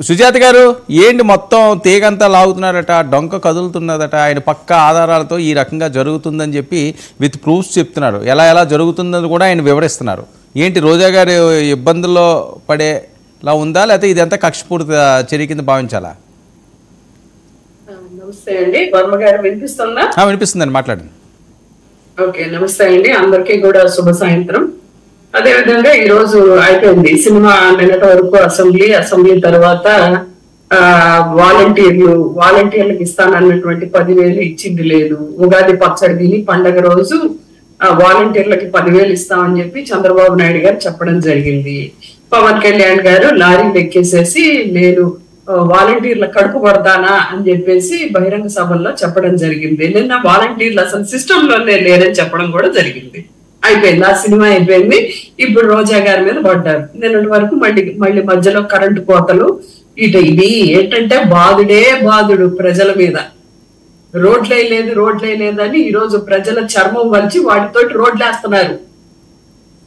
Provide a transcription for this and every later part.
సుజాత గారు ఏంటి మొత్తం తీగంతా లాగుతున్నారట, డొంక కదులుతున్నదట, ఆయన పక్క ఆధారాలతో ఈ రకంగా జరుగుతుందని చెప్పి విత్ ప్రూఫ్స్ చెప్తున్నారు. ఎలా జరుగుతుందని కూడా ఆయన వివరిస్తున్నారు. ఏంటి రోజా గారు ఇబ్బందుల్లో పడేలా ఉందా, లేకపోతే ఇదంతా కక్షపూరిత చర్య కింద భావించాలా? నమస్తే అండి, వర్మ గారు వినిపిస్తుందా? వినిపిస్తుందండి, మాట్లాడండి. ఓకే, నమస్తే అండి, అందరికీ కూడా శుభ సాయంత్రం. అదే విధంగా ఈ రోజు అయిపోయింది సినిమా. నిన్నటి వరకు అసెంబ్లీ తర్వాత వాలంటీర్లకు ఇస్తానన్నటువంటి 10,000 ఇచ్చింది లేదు. ఉగాది పచ్చడి తిని పండగ రోజు వాలంటీర్లకి 10,000 ఇస్తామని చెప్పి చంద్రబాబు నాయుడు గారు చెప్పడం జరిగింది. పవన్ కళ్యాణ్ గారు లారీలు ఎక్కేసేసి నేను వాలంటీర్ల కడుపు కొడతానా అని చెప్పేసి బహిరంగ సభల్లో చెప్పడం జరిగింది. నిన్న వాలంటీర్లు అసలు సిస్టమ్ లోనే లేరని చెప్పడం కూడా జరిగింది. అయిపోయింది, ఆ సినిమా అయిపోయింది. ఇప్పుడు రోజా గారి మీద పడ్డారు. నిన్నటి వరకు మళ్ళీ మధ్యలో కరెంటు కోతలు. ఇది ఏంటంటే బాధుడు ప్రజల మీద. రోడ్లే లేదని ఈ రోజు ప్రజల చర్మం వలిచి వాటితోటి రోడ్లు వేస్తున్నారు.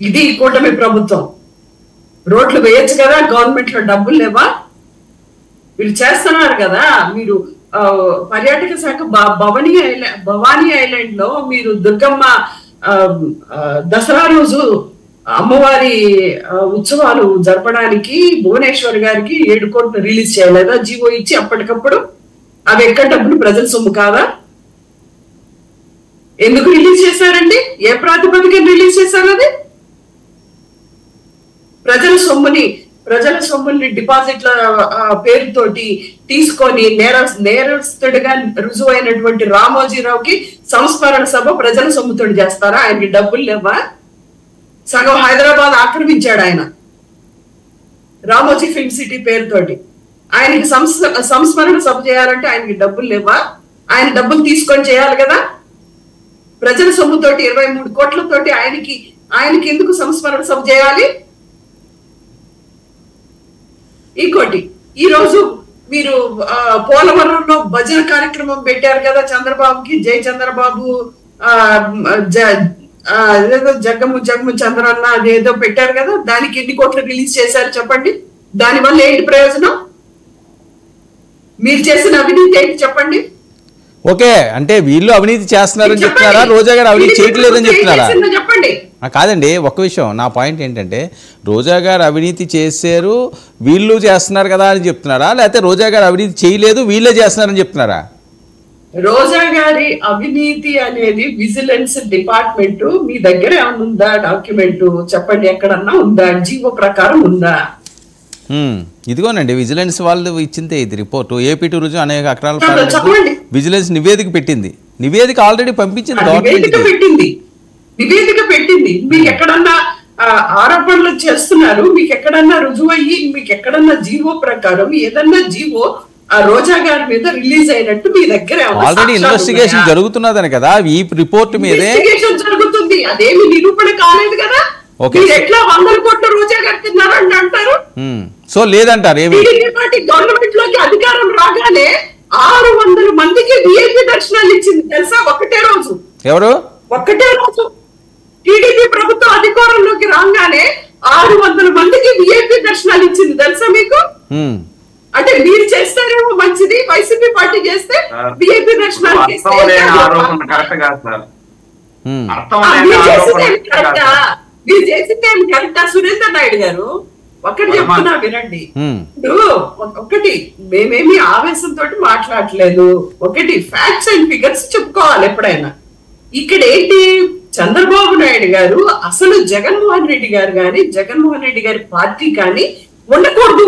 ఇది కూటమి ప్రభుత్వం. రోడ్లు వేయచ్చు కదా, గవర్నమెంట్ లో డబ్బులు లేవా? వీళ్ళు చేస్తున్నారు కదా. మీరు పర్యాటక శాఖ భవానీ ఐలాండ్ లో మీరు దుర్గమ్మ దసరా రోజు అమ్మవారి ఉత్సవాలు జరపడానికి భువనేశ్వర్ గారికి 7 కోట్లు రిలీజ్ చేయలేదా జీవో ఇచ్చి అప్పటికప్పుడు? అవి ఎక్కడ డబ్బులు? ప్రజల సొమ్ము కాదా? ఎందుకు రిలీజ్ చేశారండి? ఏ ప్రాతిపదికన రిలీజ్ చేశారు? అది ప్రజల సొమ్ముని డిపాజిట్ల పేరుతోటి తీసుకొని నేరస్తుడిగా రుజువైనటువంటి రామోజీరావుకి సంస్మరణ సభ ప్రజల సొమ్ముతోటి చేస్తారా? ఆయనకి డబ్బులు లేవా? సగం హైదరాబాద్ ఆక్రమించాడు ఆయన రామోజీ ఫిల్మ్ సిటీ పేరుతోటి. ఆయనకి సంస్మరణ సభ చేయాలంటే ఆయనకి డబ్బులు లేవా? ఆయన డబ్బులు తీసుకొని చేయాలి కదా. ప్రజల సొమ్ముతోటి 23 కోట్లతోటి ఆయనకి ఎందుకు సంస్మరణ సభ చేయాలి? ఇంకోటి, ఈ రోజు మీరు పోలవరంలో భజన కార్యక్రమం పెట్టారు కదా చంద్రబాబుకి. జై చంద్రబాబు, జగము చంద్రన్న అదేదో పెట్టారు కదా. దానికి ఎన్ని కోట్లు రిలీజ్ చేశారు చెప్పండి? దాని వల్ల ఏంటి ప్రయోజనం? మీరు చేసిన అవినీతి ఏంటి చెప్పండి? ఓకే, అంటే వీళ్ళు అవినీతి చేస్తున్నారని చెప్తున్నారా, రోజా గారు అవినీతి చేయట్లేదని చెప్తున్నారా? చెప్పండి. కాదండి, ఒక్క విషయం, నా పాయింట్ ఏంటంటే రోజా గారు అవినీతి చేశారు వీళ్ళు చేస్తున్నారు కదా అని చెప్తున్నారా, లేకపోతే రోజా గారు అవినీతి చేయలేదు వీళ్ళే చేస్తున్నారని చెప్తున్నారా? రోజా గారి అవినీతి అనేది విజిలెన్స్ డిపార్ట్మెంట్ మీ దగ్గర ఏమన్నా ఉందా? డాక్యుమెంట్ చెప్పండి, ఎక్కడన్నా ఉందా? జీవో ప్రకారం ఉందా? ఇదిగోనండి, విజిలెన్స్ వాళ్ళు ఇచ్చిందే ఇది రిపోర్టు. ఏపీ టూరిజం అనేక అక్రమాల విజిలెన్స్ నివేదిక పెట్టింది. నివేదిక ఆల్రెడీ పంపించింది, నివేదిక పెట్టింది. మీకు ఎక్కడన్నా ఆరోపణలు చేస్తున్నారు, మీకు ఎక్కడన్నా రుజువయ్యి, మీకు ఎక్కడన్నా జీవో ప్రకారం ఏదన్నా జీవో ఆ రోజా గారి మీద రిలీజ్ అయినట్టు మీ దగ్గర ఆల్రెడీ ఇన్వెస్టిగేషన్ జరుగుతున్నదని కదా ఈ రిపోర్ట్ మీదే జరుగుతుంది. అదేమి నిరూపణ కాలేదు కదా. ఎట్లా 100 కోట్ల రోజా గారు తిన్నారని అంటారు? సో లేదంటారు. గవర్నమెంట్ లోకి అధికారం రాగానే 600 మందికి విఐపి దర్శనాలు ఇచ్చింది తెలుసా? ఒకటే రోజు టీడీపీ ప్రభుత్వం అధికారంలోకి రాగానే 600 మందికి విఐపి దర్శనాలు ఇచ్చింది తెలుసా మీకు? అంటే మీరు చేస్తారేమో మంచిది, వైసీపీ పార్టీ చేస్తే విఐపి దర్శనాలు మీరు చేసింది ఏమి కరెక్టా? సురేందర్ నాయుడు గారు ఒకటి చెప్తున్నా వినండి. ఇప్పుడు ఒకటి, మేమేమి ఆవేశంతో మాట్లాడలేదు. ఒకటి ఫ్యాక్ట్స్ అండ్ ఫిగర్స్ చెప్పుకోవాలి ఎప్పుడైనా. ఇక్కడ ఏంటి, చంద్రబాబు నాయుడు గారు అసలు జగన్మోహన్ రెడ్డి గారు కానీ జగన్మోహన్ రెడ్డి గారి పార్టీ కానీ ఉండకూడదు.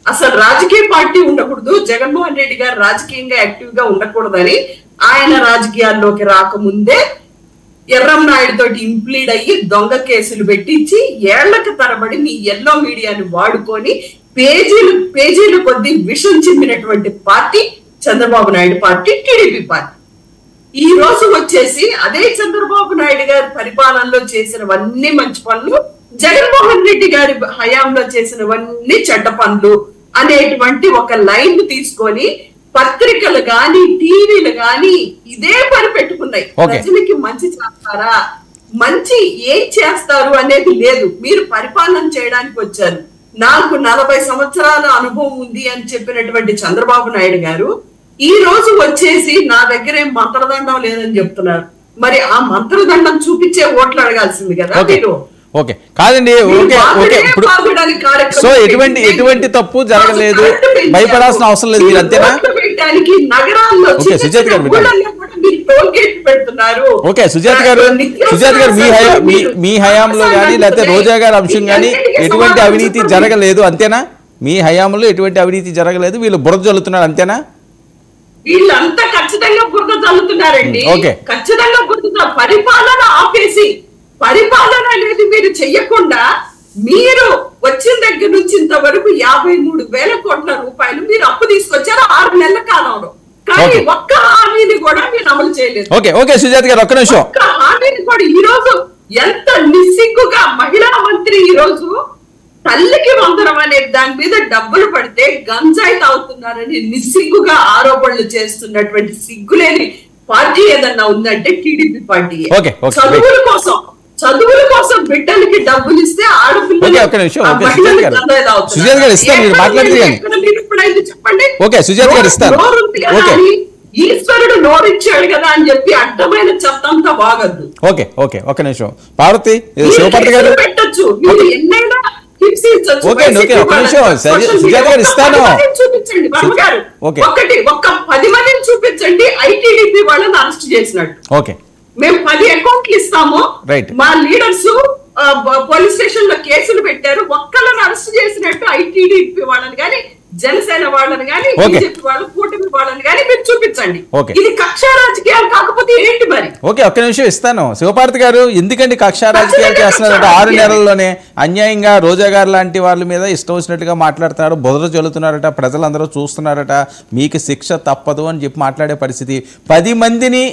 అసలు రాజకీయ పార్టీ ఉండకూడదు. జగన్మోహన్ రెడ్డి గారు రాజకీయంగా యాక్టివ్ గా ఉండకూడదని ఆయన రాజకీయాల్లోకి రాకముందే ఎర్రంనాయుడు తోటి ఇంప్లీడ్ అయ్యి దొంగ కేసులు పెట్టించి ఏళ్లకు తరబడి మీ ఎల్లో మీడియాని వాడుకొని పేజీలు కొద్ది విషం చెందినటువంటి party Chandrababu Naidu party, TDP party. ఈ రోజు వచ్చేసి అదే చంద్రబాబు నాయుడు గారి పరిపాలనలో చేసినవన్నీ మంచి పనులు, జగన్మోహన్ రెడ్డి గారి హయాంలో చేసినవన్నీ చెడ్డ పనులు అనేటువంటి ఒక లైన్ తీసుకొని పత్రికలు గాని టీవీలు గాని ఇదే పని పెట్టుకున్నాయి. ప్రజలకి మంచి చేస్తారా, మంచి ఏం చేస్తారు అనేది లేదు. మీరు పరిపాలన చేయడానికి వచ్చారు. నాకు 40 సంవత్సరాల అనుభవం ఉంది అని చెప్పినటువంటి చంద్రబాబు నాయుడు గారు ఈ రోజు వచ్చేసి నా దగ్గర ఏం మంత్రదండం లేదని చెప్తున్నారు. మరి ఆ మంత్రదండం చూపించే ఓట్లు అడగాల్సింది కదా మీరు. ఓకే కాదండి, ఓకే ఓకే. ఇప్పుడు సో ఎటువంటి తప్పు జరగలేదు, భయపడాల్సిన అవసరం లేదు, మీరు అంతేనా? ఓకే సుజాత గారు, ఓకే సుజాత గారు, మీ హయాంలో కానీ లేకపోతే రోజా గారి అంశం కానీ ఎటువంటి అవినీతి జరగలేదు అంతేనా? మీ హయాంలో ఎటువంటి అవినీతి జరగలేదు, వీళ్ళు బురద జల్లుతున్నారు అంతేనా? వీళ్ళంతా ఖచ్చితంగా బురద చల్లుతున్నారండి. ఖచ్చితంగా బురద. పరిపాలన ఆపేసి పరిపాలన అనేది మీరు చెయ్యకుండా మీరు వచ్చిన దగ్గర నుంచి ఇంతవరకు 53,000 కోట్ల రూపాయలు మీరు అప్పు తీసుకొచ్చారు 6 నెలల కాలంలో. కానీ ఒక్క హామీని కూడా మీరు అమలు చేయలేదు. ఓకే ఓకే సుజాత గారు ఒక్క నిమిషం. ఒక్క హామీని కూడా ఈ రోజు ఎంత నిస్సిగ్గుగా మహిళా మంత్రి ఈ రోజు తల్లికి వందనం అనే దాని మీద డబ్బులు పడితే గంజాయి తాగుతున్నారని నిస్సిగ్గుగా ఆరోపణలు చేస్తున్నటువంటి సిగ్గులేని పార్టీ ఏదన్నా ఉందంటే టీడీపీ పార్టీ. చదువుల కోసం బిడ్డలకి డబ్బులు ఇస్తే ఆడపిల్లలు చెప్పండి, ఈశ్వరుడు నోరిచ్చాడు కదా అని చెప్పి అడ్డమైన చెత్తంతా బాగద్దు. ఓకే ఓకే ఒక నిమిషం పార్వతి శివపార్వతి గారు పెట్టచ్చు, మీరు ఎన్నైనా చూపించండి. ఒకటి ఒక్క 10 మందిని చూపించండి ఐటీడీపీ వాళ్ళని అరెస్ట్ చేసినట్టు. ఓకే మేము 10 అకౌంట్లు ఇస్తాము, మా లీడర్స్ పోలీస్ స్టేషన్ లో కేసులు పెట్టారు, ఒక్కళ్ళని అరెస్ట్ చేసినట్టు ఐటీడీపీ వాళ్ళని కానీ జనసేన వాళ్ళని కానీ బీజేపీ వాళ్ళు కూటమి వాళ్ళని కానీ మీరు చూపించండి. ఇది కక్ష రాజకీయాలు కాకపోతే ఏంటి మరి? ఓకే ఒక్క నిమిషం ఇస్తాను శివపార్వతి గారు. ఎందుకంటే కక్ష రాజకీయాలు చేస్తున్నారంటే 6 నెలల్లోనే అన్యాయంగా రోజా గారు లాంటి వాళ్ళ మీద ఇష్టం వచ్చినట్టుగా మాట్లాడుతున్నారు, బురద చల్లుతున్నారట, ప్రజలందరూ చూస్తున్నారట, మీకు శిక్ష తప్పదు అని చెప్పి మాట్లాడే పరిస్థితి. 10 మందిని